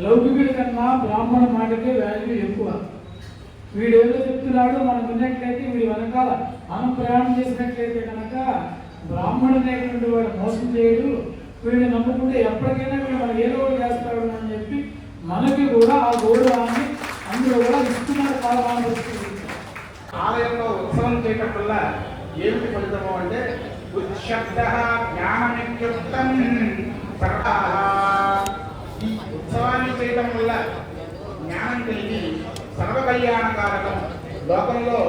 లౌకికుడి కన్నా బ్రాహ్మణ మాటకే వాల్యూ ఎక్కువ. వీడు ఏదో చెప్తున్నాడు మనం విన్నట్లయితే వీడి వెనకాల మనం ప్రయాణం చేసినట్లయితే కనుక బ్రాహ్మణుడైనటువంటి వాడు మోసం చేయడు, వీడిని నమ్ముకుంటే ఎప్పటికైనా వీడు మనకి ఏదో ఒకటి చేస్తాడు అని చెప్పి మనకి కూడా ఆ గౌరవాన్ని అందులో కూడా ఇస్తున్నారు కాలమాన పరిస్థితి. ఆలయంలో ఉత్సవం చేయటం వల్ల ఏమిటి ఫలితము అంటే జ్ఞానమిత్యుక్తం. ఈ ఉత్సవాన్ని చేయటం వల్ల జ్ఞానం కలిగి సర్వకళ్యాణకారకం, లోకంలో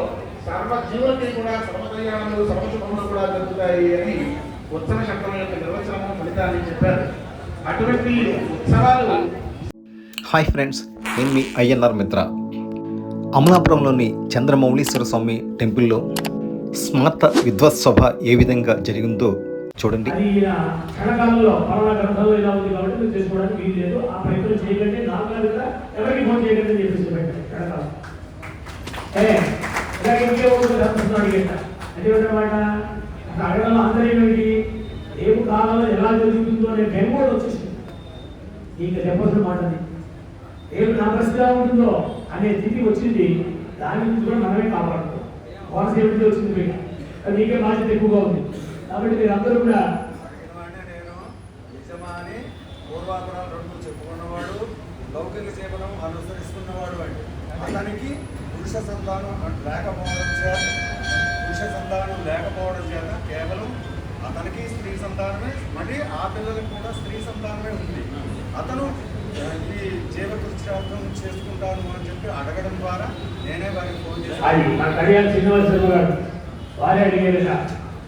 సర్వ జీవులకి కూడా సర్వకళ్యాణములు సర్వశుభములు కూడా జరుగుతాయి అని ఉత్సవ శబ్దం యొక్క నిర్వచనము ఫలితాన్ని చెప్పారు. అటువంటి ఉత్సవాలు. హాయ్ ఫ్రెండ్స్, నేను మీ ఐఎన్ఆర్ మిత్ర. అమలాపురంలోని చంద్రమౌళీశ్వర స్వామి టెంపుల్లో స్మార్త విద్వత్సభ ఏ విధంగా జరిగిందో చూడండి. క్షణకాలంలో కరోనా గ్రంథంలో ఇలా ఉంది కాబట్టి మీరు చేసుకోవడానికి వీలు లేదు. ఆ ప్రయత్నం చేయకండి, నాకు ఎవరికి ఫోన్ చేయకండి అని చెప్పేసి పెట్టండి. క్షణకాలం అదేమాట అడగడంలో అందరూ ఏమిటి ఏం కాలంలో ఎలా జరుగుతుందో అనే భయం కూడా వచ్చేసింది. ఇంకా చెప్పాల్సిన మాటది ఏమి నా పరిస్థితిగా ఉంటుందో అనే స్థితి వచ్చింది. దాని నుంచి కూడా మనమే కాపాడుతాం. వారసు ఏమిటి వచ్చింది అది నీకే బాధ్యత ఎక్కువగా ఉంది. కాబట్టి మీరు అందరూ కూడా పూర్వాపరాలు రెండు చెప్పుకున్నవాడు, లౌకిక జీవనం అనుసరిస్తున్నవాడు అంటే అతనికి పురుష సంతానం లేకపోవడం చేత కేవలం అతనికి స్త్రీ సంతానమే, మళ్ళీ ఆ పిల్లలకు కూడా స్త్రీ సంతానమే ఉంది. అతను ఈ జీవకృత్యార్థం చేసుకుంటాను అని చెప్పి అడగడం ద్వారా నేనే వారికి ఫోన్ చేశాను. వారే అడిగారు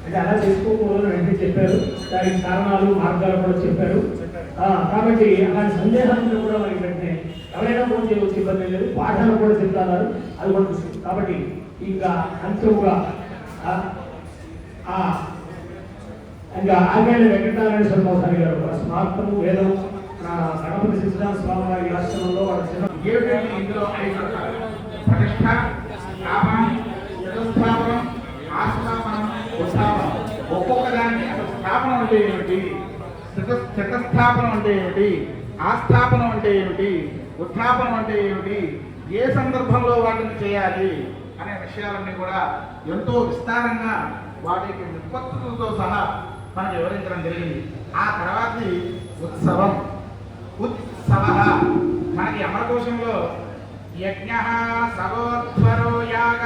అంటే అలా చేసుకోకూడదు వెంటనే చెప్పారు. దానికి కారణాలు మార్గాలు కూడా చెప్పారు. కాబట్టి అలాంటి సందేహాలను కూడా మనకి వెంటనే ఎవరైనా ఫోన్ చేయవచ్చు, ఇబ్బంది లేదు. పాఠాలు కూడా చెప్తున్నారు, అది కూడా చూస్తుంది. కాబట్టి ఇంకా అంతిమంగా ఇంకా ఆంధ్ర వెంకటనారాయణ స్వామి గారు స్మార్తము వేదం గణపతి సిద్ధాంత స్వామి వారి ఆశ్రమంలో వాళ్ళ ఏమిటంటే ఇందులో ప్రతిష్ట, స్థాపనం, చతుస్థాపనం, ఆస్థాపనం, ఉత్థాపనం. ఒక్కొక్క దానికి స్థాపనం అంటే ఏమిటి, చతుస్థాపనం అంటే ఏమిటి, ఆస్థాపనం అంటే ఏమిటి, ఉత్థాపనం అంటే ఏమిటి, ఏ సందర్భంలో వాటిని చేయాలి అనే విషయాలన్నీ కూడా ఎంతో విస్తారంగా వాటికి నిష్పత్తులతో సహా మనకు వివరించడం జరిగింది. ఆ తర్వాతది ఉత్సవం. ఉత్సవ మనకి అమరకోశంలో యజ్ఞ సవోధ్వరో యాగ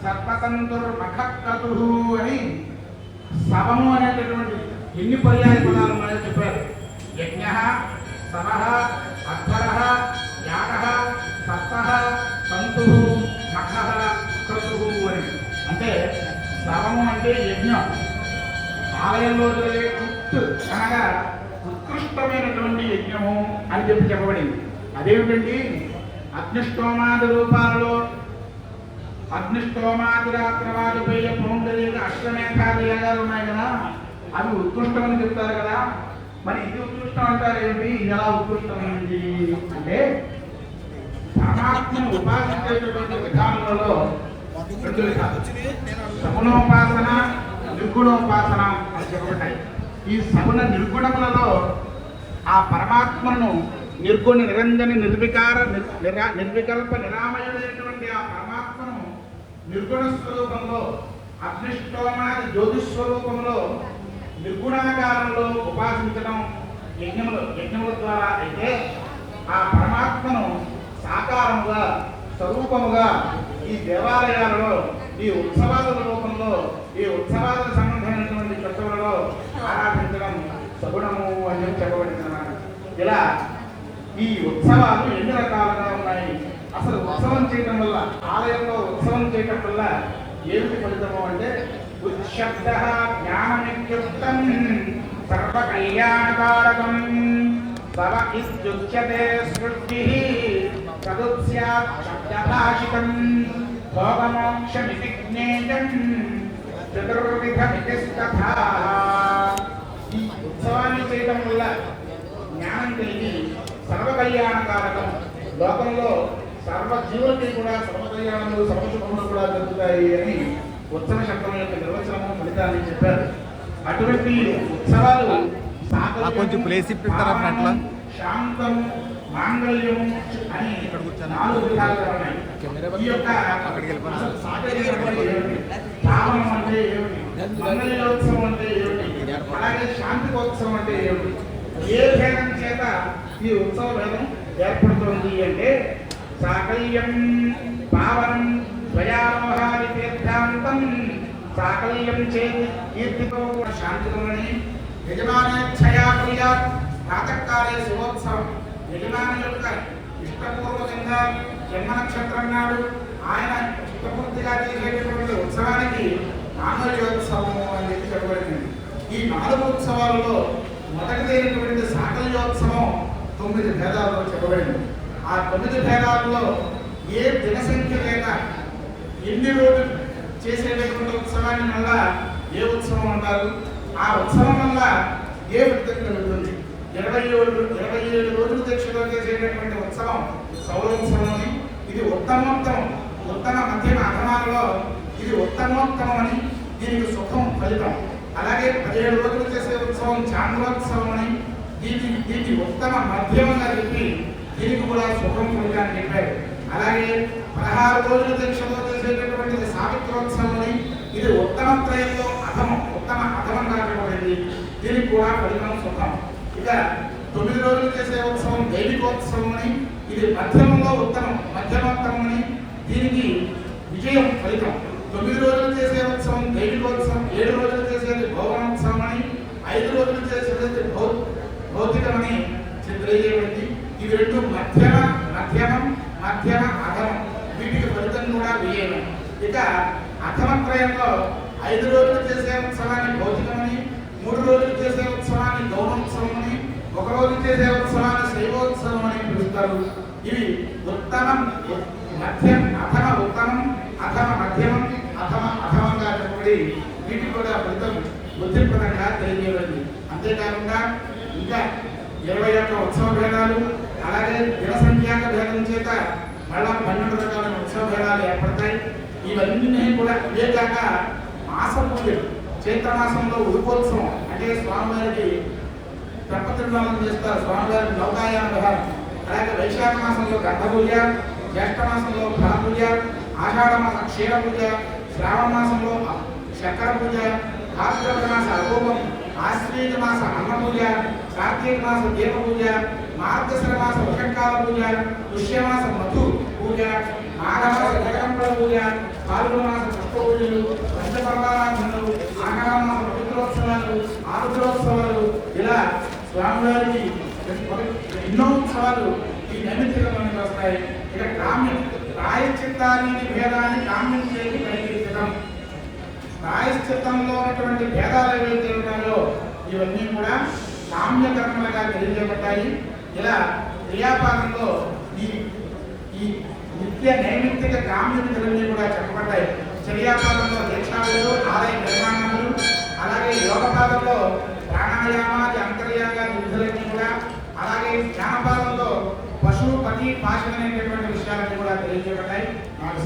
సర్పతంతుర్మఖక్రతు అని సవము అనేటటువంటి ఎన్ని పర్యాయ పదాలు ఉన్నాయో చెప్పారు. యజ్ఞ, సవ, అధ్వర, యాగ, సర్ప, తంతు, మఖ, క్రతు అని. అంటే సవము అంటే యజ్ఞం, ఆలయంలో జరిగే అనగా ఉత్కృష్టమైనటువంటి యజ్ఞము అని చెప్పబడింది. అదేమిటండి, అగ్నిష్టోమాది రూపాలలో అగ్నిష్టోమాది రాత్రవాదిపేయ పౌండరీక అష్టమేఘాది యాగాలు ఉన్నాయి కదా, అవి ఉత్కృష్టం అని చెప్తారు కదా. మరి ఇది ఉత్కృష్టం అంటారు ఏమిటి, ఇది ఎలా ఉత్కృష్టమైంది అంటే పరమాత్మను ఉపాసించేటటువంటి విధానాలలో రెండు విధాలు, సగుణోపాసన, నిర్గుణోపాసన అని చెప్పబడ్డాయి. ఈ సగుణ నిర్గుణములలో ఆ పరమాత్మను నిర్గుణ నిరంజని నిర్వికార నిర్వికల్ప నిరామయుడైనటువంటి ఆ పరమాత్మను నిర్గుణ స్వరూపంలో అగ్నిష్టోమాది జ్యోతిస్వరూపంలో నిర్గుణాకారంలో ఉపాసించడం యజ్ఞముల ద్వారా అయితే, ఆ పరమాత్మను సాకారముగా స్వరూపముగా ఈ దేవాలయాలలో ఈ ఉత్సవాల రూపంలో ఈ ఉత్సవాలకు సంబంధమైనటువంటి చర్చలలో ఆరాధించడం సగుణము అని చెప్పబడింది అన్నమాట. ఇలా ఈ ఉత్సవాలు ఎన్ని రకాలుగా ఉన్నాయి, అసలు ఉత్సవం చేయడం వల్ల, ఆలయంలో ఉత్సవం చేయటం వల్ల ఏమిటి ఫలితము అంటే ఉత్శబ్ద జ్ఞానమిత్యుక్తం సర్వకళ్యాణకారకం సవ ఇత్యుచ్యతే సృష్టి తదుత్స్యాత్ శబ్దభాషితం భోగమోక్షమితి జ్ఞేయం చతుర్విధమితి తథా. ఈ ఉత్సవాన్ని చేయడం వల్ల జ్ఞానం కలిగి సర్వకళ్యాణకారకం, లోకంలో సర్వ జీవులకి కూడా సర్వకళ్యాణములు సర్వశుభములు కూడా జరుగుతాయి అని ఉత్సవ శబ్దం యొక్క నిర్వచనము ఫలితాన్ని చెప్పారు. అటువంటి ఉత్సవాలు కొంచెం ప్లేస్ ఇప్పిస్తారా? శాంతము, మాంగళ్యము అని 4 విధాలుగా ఉన్నాయి. ఈ యొక్క అసలు సాకల్యం అంటే ఏమిటి, పావనం అంటే ఏమిటి, మంగళోత్సవం అంటే ఏమిటి, అలాగే శాంతికోత్సవం అంటే ఏమిటి, ఏ భేదం చేత ఈ ఉత్సవ భేదం ఏర్పడుతుంది అంటే సాకల్యం పావనం ద్వయారోహాది తీర్థాంతం సాకల్యం చేతి కీర్తితో శాంతితోని యజమానేచ్ఛయా క్రియాత్ ప్రాతకాలే శివోత్సవం. యజమాని యొక్క ఇష్టపూర్వకంగా జన్మ నక్షత్రం నాడు ఆయన చిత్తపూర్తిగా చేసేటటువంటి ఉత్సవానికి మాంగళ్యోత్సవము అని చెప్పి చెప్పబడింది. ఈ 4 ఉత్సవాలలో మొదటిదైనటువంటి సాకల్యోత్సవం 9 భేదాలలో చెప్పబడింది. ఆ 9 భేదాలలో ఏ దినసంఖ్య లేక ఎన్ని రోజులు చేసేటటువంటి ఉత్సవాన్ని మళ్ళా ఏ ఉత్సవం అంటారు, ఆ ఉత్సవం వల్ల ఏ ఫలితం కలుగుతుంది. 27 రోజులు దీక్షలో చేసేటటువంటి ఉత్సవం సౌరోత్సవం అని, ఇది ఉత్తమ మధ్యమ అధమాలలో ఇది ఉత్తమోత్తమం అని, దీనికి సుఖం ఫలితం. అలాగే 17 రోజులు చేసే ఉత్సవం చాంద్రోత్సవం అని, దీనికి ఉత్తమ మధ్యమంగా చెప్పి దీనికి కూడా సుఖం ఫలితాన్ని చెప్పారు. అలాగే 16 రోజుల దీక్షలో చేసేటటువంటిది సావిత్రోత్సవం అని, ఇది ఉత్తమ త్రయంలో ఉత్తమ అధమంగా చెప్పబడింది, దీనికి కూడా ఫలితం సుఖం. ఇక 9 రోజులు చేసే ఉత్సవం దైవికోత్సవం అని, ఇది మధ్యమోత్తమం అని, దీనికి విజయం ఫలితం. 9 రోజులు చేసే ఉత్సవం దైవికోత్సవం, 7 రోజులు చేసేది భౌవనోత్సవం అని, 5 రోజులు చేసేది భౌతికమని తెలియజేయబడింది. ఇవి 2 మధ్యమం అధమం, వీటికి ఫలితం కూడా విజయమే. ఇక అధమత్రయంలో 5 రోజులు చేసే ఉత్సవాన్ని భౌతికమని, 3 రోజులు చేసే ఉత్సవాన్ని గౌరవోత్సవం అని, 1 రోజు చేసే ఉత్సవాన్ని శైవోత్సవం అని పిలుస్తారు. ఇవి ఉత్తమం అధమంగా చెప్పబడి వీటికి కూడా ఫలితం బుద్ధిపరంగా తెలియజేయబడింది. అంతేకాకుండా ఇంకా 21 ఉత్సవ భేదాలు, అలాగే దినసంఖ్యాక భేదం చేత మళ్ళా 12 రకాలైన ఉత్సవ భేదాలు ఏర్పడతాయి. ఇవన్నీ కూడా ఇవే కాక మాస పూజలు, చైత్రమాసంలో ఉదుకోత్సవం అంటే స్వామివారికి తెప్పతిరునామం చేస్తారు, స్వామివారికి నౌకాయాన విహారం. అలాగే వైశాఖ మాసంలో గర్భ పూజ, జ్యేష్ఠ మాసంలో ఫల పూజ, ఆషాఢ మాసం క్షీర పూజ, శ్రావణ మాసంలో చక్ర పూజ, భాద్రపద మాస అగోపం, ఆశ్వీజ మాస అన్న పూజ, కార్తీక మాస దీప పూజ, మార్గశిర మాస వృషకాల పూజ, పుష్యమాస మధు పూజ, మాఘమాస జగదంబర పూజ, పాల్గొన మాస పుష్ప పూజలు, పంచపర్వారాధనలు, ఆషాఢమాస పవిత్రోత్సవాలు, ఆరుద్రోత్సవాలు, ఇలా స్వామివారికి ఎన్నో ఉత్సవాలు ఈ నైమిత్తికంలోకి వస్తాయి. ఇక కామ్యం ప్రాయశ్చిత్తాన్ని భేదాన్ని కామ్యం చేసి ప్రయత్నించడం. ప్రాయశ్చిత్తంలో ఉన్నటువంటి భేదాలు ఏవైతే ఉన్నాయో ఇవన్నీ కూడా కామ్య కర్మలుగా తెలియజేయబడ్డాయి. ఇలా క్రియాపాదంలో ఈ నిత్య నైమిత్తిక కామ్య విధులన్నీ కూడా చెప్పబడ్డాయి. చర్యాపాదంలో దీక్షాలు, ఆలయ నిర్మాణములు, అలాగే యోగపాదంలో ప్రాణాయామాది అంతర్యాగాది విధులన్నీ కూడా, అలాగే జ్ఞానపాదంలో పశు పతి పాశం అనేటటువంటి విషయాలన్నీ కూడా తెలియజేయబడ్డాయి.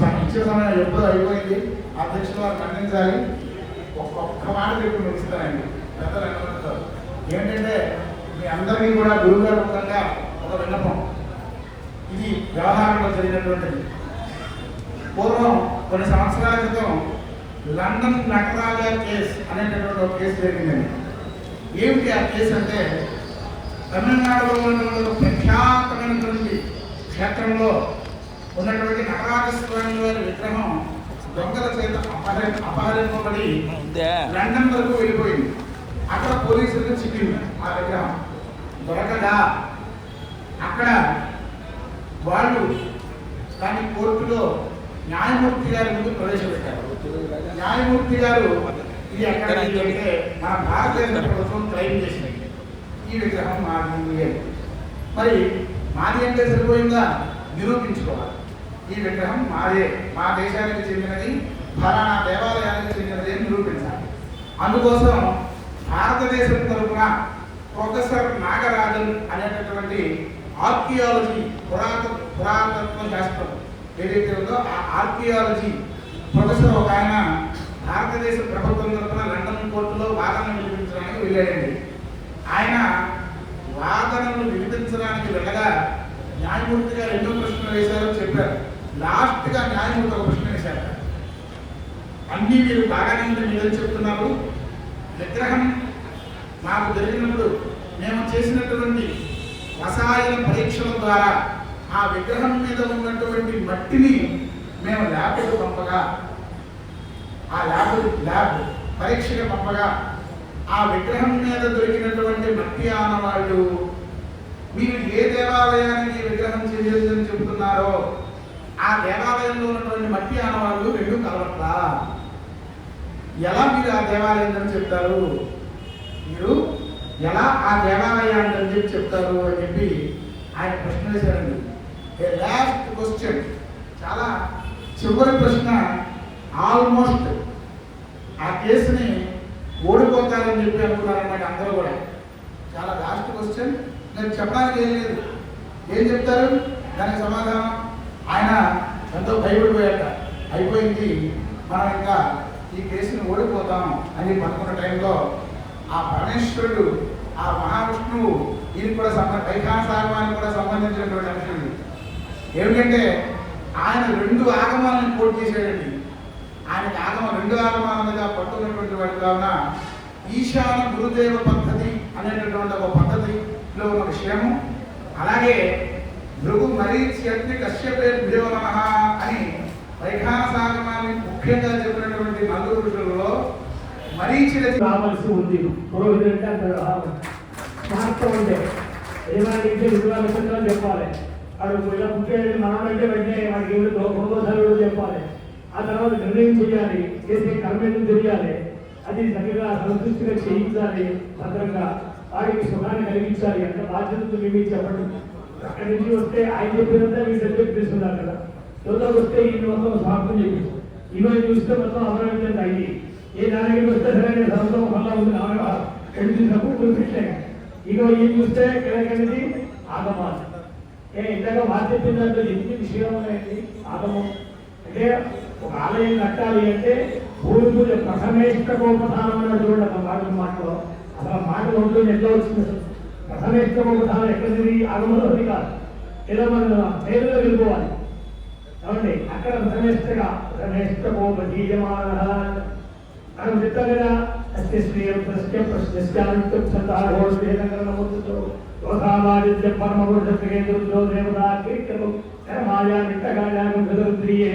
నాకు ఇచ్చే సమయం ఎప్పుడూ అయిపోయింది, అధ్యక్షులు వారు ఖండించాలి. ఒక్క మాట చెప్పి ముగిస్తానండి. పెద్దలు ఏంటంటే మీ అందరికీ కూడా గురుగారు ముఖంగా ఒక విన్నపం. ఇది వ్యవహారంలో జరిగినటువంటిది. పూర్వం కొన్ని సంవత్సరాల క్రితం లండన్ నటరాజ కేసు అనేటటువంటి ఒక కేసు జరిగిందండి. ఏమిటి ఆ కేసు అంటే, తమిళనాడులో ఉన్నటువంటి ప్రఖ్యాతమైనటువంటి క్షేత్రంలో ఉన్నటువంటి నటరాజస్వామి వారి విగ్రహం దొంగల చేత అపహరింపబడి లండన్ వరకు వెళ్ళిపోయింది. అక్కడ పోలీసులకు చిక్కింది ఆ విగ్రహం. దొరకగా అక్కడ వాళ్ళు దాని కోర్టులో న్యాయమూర్తి గారి ముందు ప్రవేశపెట్టారు. న్యాయమూర్తి గారు ఇది ఎక్కడ అంటే మన భారతదేశ ప్రభుత్వం క్లెయిమ్ చేసింది ఈ విగ్రహం మాది. మరి మాది అంటే సరిపోయిందా, నిరూపించుకోవాలి. ఈ విగ్రహం మాదే, మా దేశానికి చెందినది, ఫలానా దేవాలయానికి చెందినది అని నిరూపించాలి. అందుకోసం భారతదేశం తరఫున ప్రొఫెసర్ నాగరాజన్ అనేటటువంటి ఆర్కియాలజీ పురాతత్వ శాస్త్రం ఏదైతే ఉందో ఆ ఆర్కియాలజీ ప్రొఫెసర్ ఒక ఆయన భారతదేశ ప్రభుత్వం తరఫున లండన్ కోర్టులో వాదన వినిపించడానికి వెళ్ళాడండి. ఆయన వాదనలు వినిపించడానికి వెళ్ళగా న్యాయమూర్తిగా ఎన్నో ప్రశ్నలు వేశారో చెప్పారు. లాస్ట్గా న్యాయమూర్తి ఒక ప్రశ్న వేశారు. అన్నీ మీరు బాగానే ఉంది మీరు చెప్తున్నారు, విగ్రహం మాకు జరిగినప్పుడు మేము చేసినటువంటి రసాయన పరీక్షల ద్వారా ఆ విగ్రహం మీద ఉన్నటువంటి మట్టిని మేము ల్యాబ్కు పంపగా, ఆ ల్యాబ్ పరీక్షగా పంపగా ఆ విగ్రహం మీద దొరికినటువంటి మట్టి ఆనవాళ్ళు మీరు ఏ దేవాలయానికి విగ్రహం చేయలేదని చెబుతున్నారో ఆ దేవాలయంలో ఉన్నటువంటి మట్టి ఆనవాళ్ళు రెండు కలవట్లా, ఎలా మీరు ఆ దేవాలయం అని చెప్తారు, మీరు ఎలా ఆ దేవాలయాన్ని అని చెప్పి చెప్తారు అని చెప్పి ఆయన ప్రశ్న వేశారండి. లాస్ట్ క్వశ్చన్, చాలా చివరి ప్రశ్న. ఆల్మోస్ట్ ఆ కేసుని ఓడిపోతారని చెప్పి అనుకున్నారన్నమాట అందరూ కూడా. చాలా లాస్ట్ క్వశ్చన్, నేను చెప్పడానికి ఏం లేదు, ఏం చెప్తారు దానికి సమాధానం. ఆయన ఎంతో భయపడిపోయాక అయిపోయింది, మనం ఇంకా ఈ కేసుని ఓడిపోతాం అని అనుకున్న టైంలో ఆ పరమేశ్వరుడు, ఆ మహావిష్ణువు దీనికి కూడా వైఖానసాగమానికి కూడా సంబంధించినటువంటి అంశం ఏమిటంటే ఆయన 2 ఆగమాలను కోట్ చేశాడండి. ఆయనకి ఆగమం 2 ఆగమాలుగా పట్టుకున్నటువంటి వాడు కావున ఈశాన గురుదేవ పద్ధతి అనేటటువంటి ఒక పద్ధతిలో ఉన్న విషయము, అలాగే భృగు మరీచ్యగ్ని కశ్యపేభ్యో నమః అని వైఖానసాగమాన్ని ముఖ్యంగా చెప్పినటువంటి 4 ఋషులలో మరీచి రావాల్సి ఉంది. పురోహితుడు అంటే మహత్వం ఉంటే ఏమైనా విద్వాంసం చెప్పాలి. వాడు ఇలా ముఖ్యమైన మనమంటే వెంటనే వాడికి గోధరుడు చెప్పాలి. ఆ తర్వాత నిర్ణయం చేయాలి, చేసే కర్మేందుకు తెలియాలి, అది చక్కగా సంతృష్టిగా చేయించాలి, భద్రంగా వాడికి సుఖాన్ని కలిగించాలి. అంత బాధ్యతలు మేము చెప్పండి. అక్కడి నుంచి వస్తే ఆయన చెప్పినంతా మీరు సబ్జెక్ట్ తీసుకున్నారు కదా. యువతకు వస్తే ఈ మొత్తం స్వార్థం చెప్పి ఇవన్నీ చూస్తే మొత్తం అమరావతి అయ్యి ఏ దానికి వస్తే సరైన సంవత్సరం వల్ల ఉంది నాన్నగారు చూపించే ఇగో ఏం చూస్తే కిందకి ఆగమాలు ఇంతగా బాధ చెప్పిన దాంట్లో ఎన్ని విషయం ఉన్నాయండి. ఆగమం అంటే ఒక ఆలయం కట్టాలి అంటే భూమి పూజ ప్రథమేష్టకోపధానం అన్నది చూడండి. ఒక మాటలో అసలు మాటలు ఉంటుంది ఎట్లా వచ్చింది. అసలు ప్రథమేష్టకోపధానం ఎక్కడిది ఆగమంలోది కాదు, ఏదో మన పేరులో వెళ్ళిపోవాలి కాబట్టి అక్కడ ప్రథమేష్టకోపధీయమాన అక్కడ చెప్తాం కదా. పరమపురుషో దేవతా కీర్తనం మాయా నిట్టగాళియే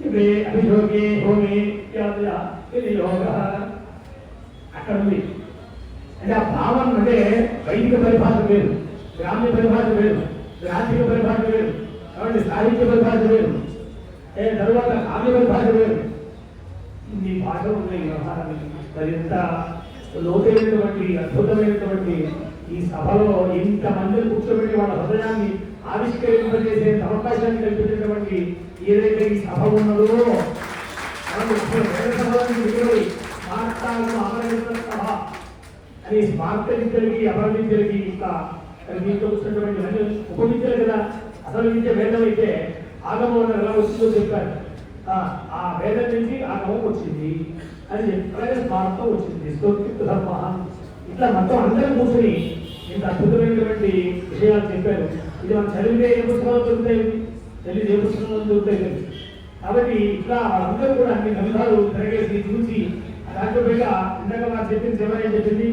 ఇవే అభియోగే హోమే ఇది యోగ అక్కడ ఉంది. అంటే ఆ భావం అంటే వైదిక పరిభాష వేరు, గ్రామ్య పరిభాష వేరు, ఆర్థిక పరిభాష వేరు, కాబట్టి సాహిత్య పరిభాష వేరు, తర్వాత కావ్య పరిభాష వేరు. ఇన్ని భాషలు ఉన్నాయి వ్యవహారానికి. మరింత లోతైనటువంటి అద్భుతమైనటువంటి ఈ సభలో ఇంతమందిని కూర్చోబెట్టి వాళ్ళ హృదయాన్ని ఆవిష్కరింపజేసే అవకాశాన్ని కల్పించినటువంటి ఏదైతే ఈ సభ ఉన్నదో సభ అని స్మార్త విద్యలకి అపర విద్యలకి ఇంకా దీంట్లో వచ్చినటువంటి ఉపవిద్యలు కదా. అసలు విద్య వేదం అయితే ఆగమం ఎలా వచ్చిందో చెప్పారు. ఆ వేదం నుంచి ఆగమం వచ్చింది అని చెప్పి స్మార్తం వచ్చింది. స్తోత్రిక్త ధర్మ ఇట్లా మొత్తం అందరూ కూర్చొని ఇంత అద్భుతమైనటువంటి విషయాలు చెప్పారు. ఇది మనం చదివితే ఏ పుస్తకాలు దొరుకుతాయి, చదివితే ఏ పుస్తకాలు దొరుకుతాయి. కాబట్టి ఇట్లా వాళ్ళందరూ కూడా అన్ని గ్రంథాలు తిరగేసి చూసి దాంట్లో పైగా ఇందాక మనం చెప్పింది చివరి చెప్పింది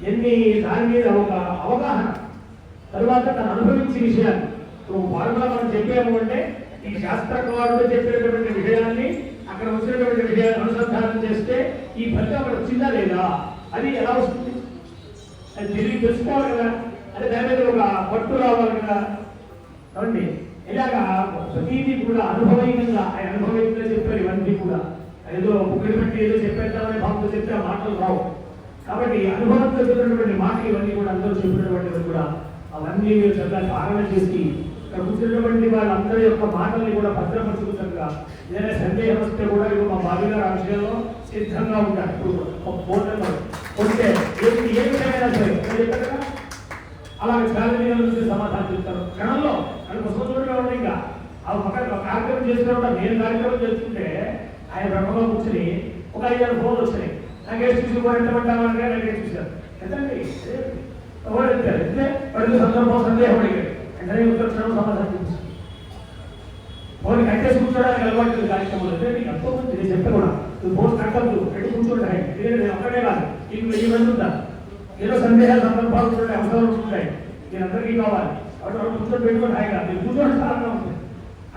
ఎన్ని దాని మీద ఒక అవగాహన తర్వాత తను అనుభవించే విషయాలు వాడుగా మనం చెప్పాము అంటే ఈ శాస్త్రకారుడు చెప్పినటువంటి విషయాన్ని అక్కడ వచ్చినటువంటి విషయాన్ని అనుసంధానం చేస్తే ఈ ఫలితం అక్కడ వచ్చిందా లేదా అది ఎలా వస్తుంది అది తిరిగి తెలుసుకోవాలి కదా. అంటే దాని మీద ఒక పట్టు రావాలి కదా. కాబట్టి ఇలాగా ప్రతిదీ కూడా అనుభవైకంగా ఆయన అనుభవైకంగా చెప్పారు. ఇవన్నీ కూడా ఏదో ఒకటి బట్టి ఏదో చెప్పేద్దామని భావంతో చెప్తే ఆ మాటలు రావు. కాబట్టి అనుభవంతో చెప్పినటువంటి మాటలు ఇవన్నీ కూడా అందరూ చెప్పినటువంటివి కూడా అవన్నీ మీరు చక్కగా పాలన చేసి ఇక్కడ కూర్చున్నటువంటి వాళ్ళందరి యొక్క మాటల్ని కూడా భద్రపరుచుకుంటారుగా. ఏదైనా సందేహం వస్తే కూడా ఇవి మా బావిగారు ఆ విషయంలో సిద్ధంగా ఉంటారు. ఇప్పుడు ఒక ఫోటోలో ఉంటే ఏ విధంగా సరే చెప్పారు అలాగే ఫ్యామిలీ నుంచి సమాధానం చెప్తారు క్షణంలో. అది పుస్తకంలో ఉండి ఇంకా ఆ పక్కన కార్యక్రమం చేసిన కూడా నేను కార్యక్రమం చేస్తుంటే ఆయన బ్రహ్మలో కూర్చుని ఒక 5-6 ఫోన్లు వచ్చినాయి. నాకే చూసి ఎంతమంటామంటే నాకే చూశారు ఎంతండి ఎవరు ఎత్తారు అయితే వాడికి సందర్భం సందేహం అడిగాడు వెంటనే ఉత్తరం సమాధానం చూపించారు. ఫోన్ కట్టేసి కూర్చోడానికి అలవాటు కార్యక్రమాలు అంటే నీకు ఎంతో మంది నేను చెప్తే కూడా నువ్వు ఫోన్ కట్టద్దు పెట్టి కూర్చుంటాయి. నేను ఒక్కడే కాదు నీకు 1000 మంది ఉంటా ఏదో సందేహాలు సందర్భాలు ఉంటుంటాయి, అవసరాలు ఉంటుంటాయి, నేను అందరికీ కావాలి అటు కూర్చొని పెట్టుకుని హాయిగా నేను కూర్చోవడం చాలా ఉంటుంది.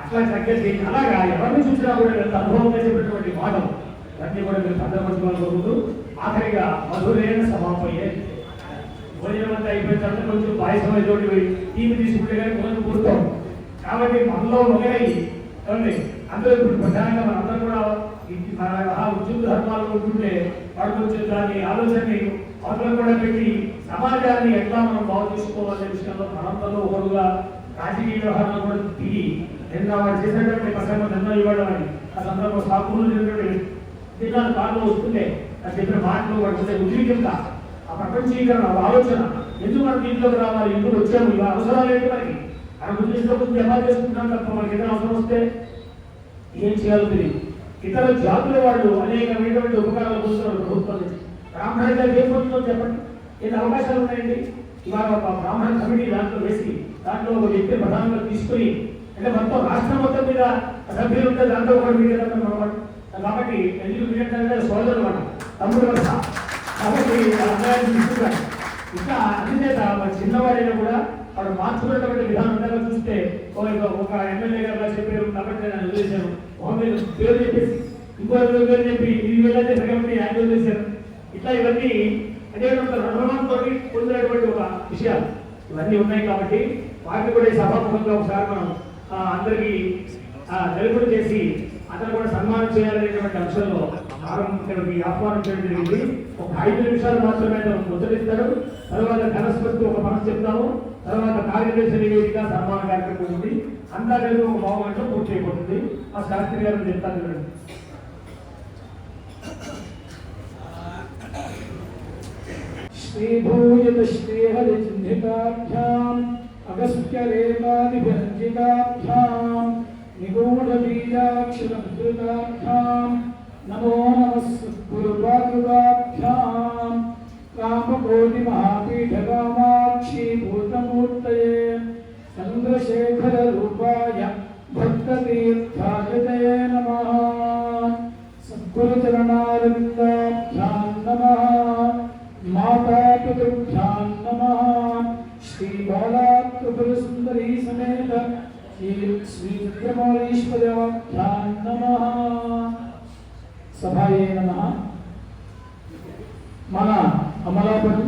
అట్లా తగ్గేసి అలాగా ఎవరిని చూసినా కూడా ఎంత అనుభవం చేసేటటువంటి మాటలు అన్నీ కూడా మీరు భద్రపరచుకోవాలనుకుంటూ ఆఖరిగా మధురైన సమాపయ్యే భోజనం అంతా అయిపోయిన తర్వాత కొంచెం పాయసం అయితే టీవీ తీసుకుంటే కానీ భోజనం పూర్తాం. కాబట్టి మనలో ఒకరై అందరూ ఇప్పుడు ప్రధానంగా మనందరం కూడా మన ఉద్యోగ ధర్మాలు ఉంటుంటే వాడు కొంచెం దాని ఆలోచనని అవతల కూడా పెట్టి సమాజాన్ని ఎట్లా మనం బాగు చేసుకోవాలనే విషయంలో మనందరూ ఒకరుగా రాజకీయ వ్యవహారంలో కూడా దిగి నిన్న వాడు చేసినటువంటి ప్రసంగం నిన్న ఇవ్వడం అని ఆ సందర్భంలో సాకులు జరిగినటువంటి దినాలు కాలంలో వస్తుంటే ఆ చెప్పిన మాటలు వాడు ఉద్రిక్త ఆ ప్రపంచీకరణ ఆలోచన ఎందుకు మనం దీంట్లోకి రావాలి, ఎందుకు వచ్చాము, ఇలా అవసరాలు ఏంటి మనకి అక్కడ గురించి జమా చేసుకుంటున్నాం తప్ప మనకి ఏదైనా అవసరం వస్తే ఏం చేయాలో తెలియదు. ఇతర జాతుల వాళ్ళు అనేకమైనటువంటి ఉపకారాలు పొందుతున్నారు ప్రభుత్వం నుంచి. బ్రాహ్మణ జాతి ఏం పొందుతుందో చెప్పండి, ఎన్ని అవకాశాలు ఉన్నాయండి. ఇవాళ ఒక బ్రాహ్మణ కమిటీ దాంట్లో వేసి దాంట్లో ఒక వ్యక్తి ప్రధానంగా తీసుకుని అంటే మొత్తం రాష్ట్రం మొత్తం మీద సభ్యులు ఉంటే దాంట్లో కూడా మీడియా అనమాట. కాబట్టి ఎందుకు మీడియా సోదరులు అన్నమాట తమ్ముడు వల్ల కాబట్టి తీసుకున్నాడు. ఇంకా అందుచేత చిన్నవాడైనా కూడా వాడు మార్చుకున్నటువంటి విధానం ఉండాలో చూస్తే ఒక ఎమ్మెల్యే గారు చెప్పారు కాబట్టి నేను వదిలేశాను, పేరు చెప్పేసి ఇంకో పేరు చెప్పి ఇది వేళ చేశారు కాబట్టి ఆయన వదిలేశారు. ఇట్లా ఇవన్నీ అంటే రణమానంతో పొందినటువంటి ఒక విషయాలు ఇవన్నీ ఉన్నాయి. కాబట్టి వాటిని కూడా ఈ సభాముఖంగా ఒకసారి మనం అందరికీ నిలుపుడు చేసి అతను కూడా సన్మానం చేయాలనేటువంటి అంశంలో ఇక్కడికి ఆహ్వానం చేయడం జరిగింది. ఒక 5 నిమిషాలు మాత్రమే ముద్రిస్తారు. తర్వాత ఘనస్పతి ఒక మనం చెప్తాము, తర్వాత కార్యదర్శి నివేదిక సన్మాన కార్యక్రమం ఉంది. అంతా కలిసి ఒక భాగంలో పూర్తి అయిపోతుంది. ఆ శాస్త్రి గారు చెప్తాను. శ్రీభూయత శ్రీహరి చిహ్నితాభ్యాం అగస్త్యరేకాదిభిర్జితాభ్యాం నిగూఢబీజాక్షరముద్రితాభ్యాం నమో నమః సద్గురుపాదుకాభ్యాం కామకోటిమహాపీఠకామాక్షి భూతమూర్తయే చంద్రశేఖరరూపాయ భక్తతీర్థాయ తే నమః. సద్గురుచరణారవిందాభ్యాం నమః. మాతాపితృభ్యాం నమః. శ్రీబాలాత్రిపురసుందరీ సమేత శ్రీ చంద్రమౌళీశ్వరాభ్యాం నమః. సభాయే నమః. మన అమలాపురం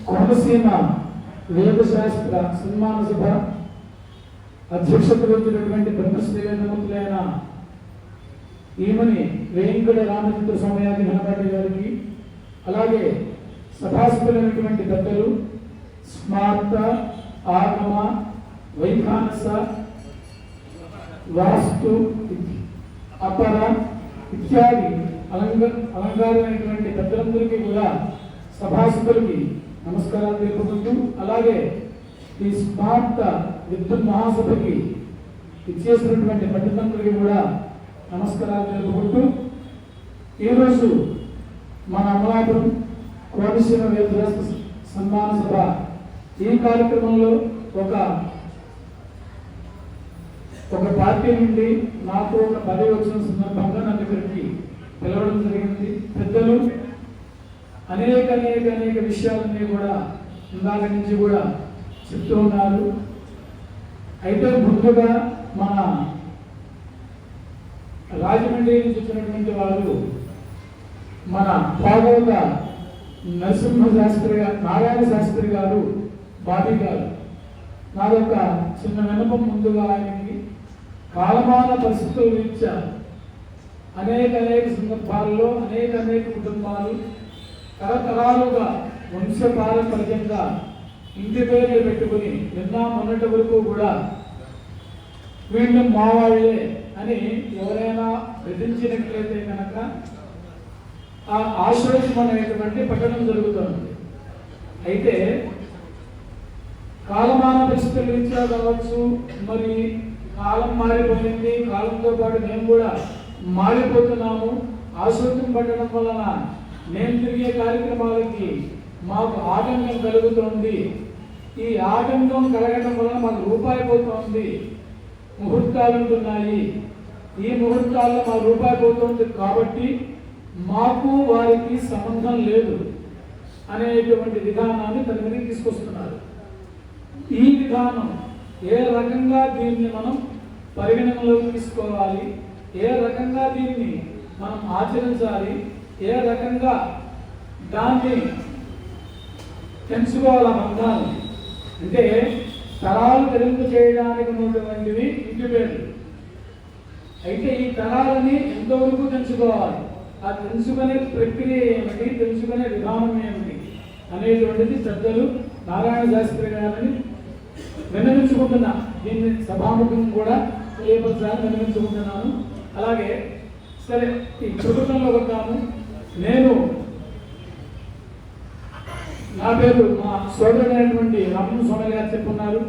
కోనసీమ వేదశాస్త్ర సన్మాన సభ అధ్యక్షత వహించినటువంటి బ్రహ్మశ్రీ వేదమూర్తులైన ఈమని వేంకట రామచంద్ర స్వామి ఘనపాటి గారికి, అలాగే సభాసభ్యులైనటువంటి పెద్దలు స్మార్త, ఆగమ, వైఖానస, వాస్తు, అపర ఇత్యాది అలంకారమైనటువంటి పెద్దలందరికీ కూడా సభాసభ్యులకి నమస్కారాలు తెలుపుకుంటూ, అలాగే ఈ స్మార్త విద్యుత్ మహాసభకి ఇచ్చేసినటువంటి పండితులందరికీ కూడా నమస్కారాలు తెలుపుకుంటూ, ఈరోజు మన అమలాపురం కోనసీమ వేదశాస్త్ర సన్మాన సభ ఈ కార్యక్రమంలో ఒక పార్టీ నుండి నాకు ఒక పదవి వచ్చిన సందర్భంగా నన్ను ఇక్కడికి పిలవడం జరిగింది. పెద్దలు అనేక విషయాలన్నీ కూడా ఇందాక నుంచి కూడా చెప్తూ ఉన్నారు. అయితే ముందుగా మన రాజమండ్రి నుంచి వచ్చినటువంటి వారు మన భాగవత నరసింహ శాస్త్రి గారు, నారాయణ శాస్త్రి గారు, బాబీ గారు, నాదొక చిన్న విన్నపం. ముందుగా ఆయనకి కాలమాన పరిస్థితుల రీత్యా అనేక సందర్భాల్లో అనేక కుటుంబాలు తరతరాలుగా వంశపారంపర్యంగా ఇంటి పేర్లు పెట్టుకుని మొన్నటి వరకు కూడా వీళ్ళు మా వాళ్ళే అని ఎవరైనా బెదిరించినట్లయితే కనుక ఆ ఆశ్రయం అనేటువంటి పట్టణం జరుగుతుంది. అయితే కాలమాన పరిస్థితుల రీత్యా కావచ్చు, మరి కాలం మారిపోయింది, కాలంతో పాటు మేము కూడా మారిపోతున్నాము. ఆశ్రయం పట్టడం వలన మేము తిరిగే కార్యక్రమాలకి మాకు ఆటంకం కలుగుతుంది ఈ ఆటంకం కలగడం వల్ల మాకు రూపాయి పోతుంది, ముహూర్తాలు ఉంటున్నాయి, ఈ ముహూర్తాల్లో మా రూపాయి పోతుంది కాబట్టి మాకు వారికి సంబంధం లేదు అనేటువంటి విధానాన్ని తన మీదకి తీసుకొస్తున్నారు. ఈ విధానం ఏ రకంగా దీన్ని మనం పరిగణనలోకి తీసుకోవాలి, ఏ రకంగా దీన్ని మనం ఆచరించాలి, ఏ రకంగా దాన్ని తెలుసుకోవాలి ఆ బంధాన్ని అంటే తరాలు తెలుగు చేయడానికి ఉన్నటువంటివి ఇంటి పేర్లు. అయితే ఈ తరాలని ఎంతవరకు తెలుసుకోవాలి, ఆ తెలుసుకునే ప్రక్రియ ఏమిటి, తెలుసుకునే విధానం ఏమిటి అనేటువంటిది పెద్దలు నారాయణ శాస్త్రి గారిని విన్నవించుకుంటున్నా. దీన్ని సభాముఖం కూడా చేయవలసారి విన్నవించుకుంటున్నాను. అలాగే సరే ఈ ప్రభుత్వంలో వద్దాము. నా పేరు మా సోదరుడైనటువంటి రమణ స్వామి గారు చెప్పున్నారు.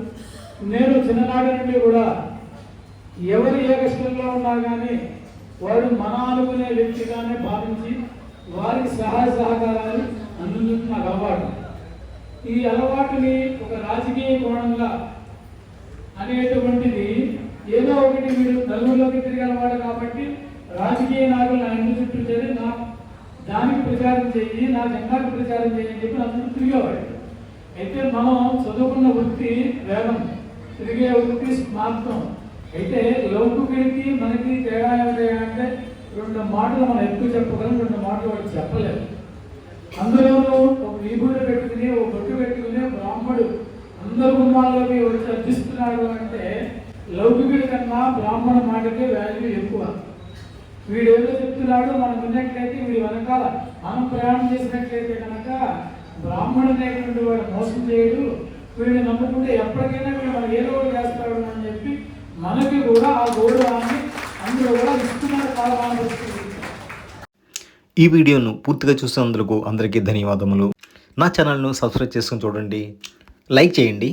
నేను చిన్ననాటి నుండి కూడా ఎవరు ఏ కష్టంలో ఉన్నా కానీ వాడు మన అనుకునే వ్యక్తిగానే భావించి వారికి సహాయ సహకారాలు అందించడం నాకు అలవాటు. ఈ అలవాటుని ఒక రాజకీయ కోణంగా అనేటువంటిది ఏదో ఒకటి వీడు నలుగురిలోకి తిరగలవాడు కాబట్టి రాజకీయ నాయకులు నా ఇంటి చుట్టూ చేరి నా దానికి ప్రచారం చేయి, నా జెండాకు ప్రచారం చేయని చెప్పి అందరూ తిరిగేవాడు. అయితే మనం చదువుకున్న వృత్తి వేగం, తిరిగే వృత్తి స్మార్థం. అయితే లౌకికుడికి మనకి తేడా ఏమిటి అంటే 2 మాటలు మనం ఎక్కువ చెప్పగలం, 2 మాటలు వాడు చెప్పలేదు. అందులోనూ ఒక విభూతి పెట్టుకుని, ఒక బొట్టు పెట్టుకుని బ్రాహ్మడు అందరు కుటుంబాల్లోకి వచ్చి అర్జిస్తున్నాడు అంటే లౌకికుడి కన్నా బ్రాహ్మణ మాటకే వాల్యూ ఎక్కువ. వీడు ఏదో చెప్తున్నాడు మనం విన్నట్లయితే వీడి వెనకాల మనం ప్రయాణం చేసినట్లయితే కనుక బ్రాహ్మణుడైనటువంటి వాడు మోసం చేయడు, వీడిని నమ్ముకుంటే ఎప్పటికైనా వీడు మనకి ఏదో ఒకటి చేస్తాడు అని చెప్పి మనకి కూడా ఆ గౌరవాన్ని అందులో కూడా ఇస్తున్నారు కాలం. ఈ వీడియోను పూర్తిగా చూసినందుకు అందరికీ ధన్యవాదములు. నా ఛానల్ను సబ్స్క్రైబ్ చేసుకుని చూడండి, లైక్ చేయండి.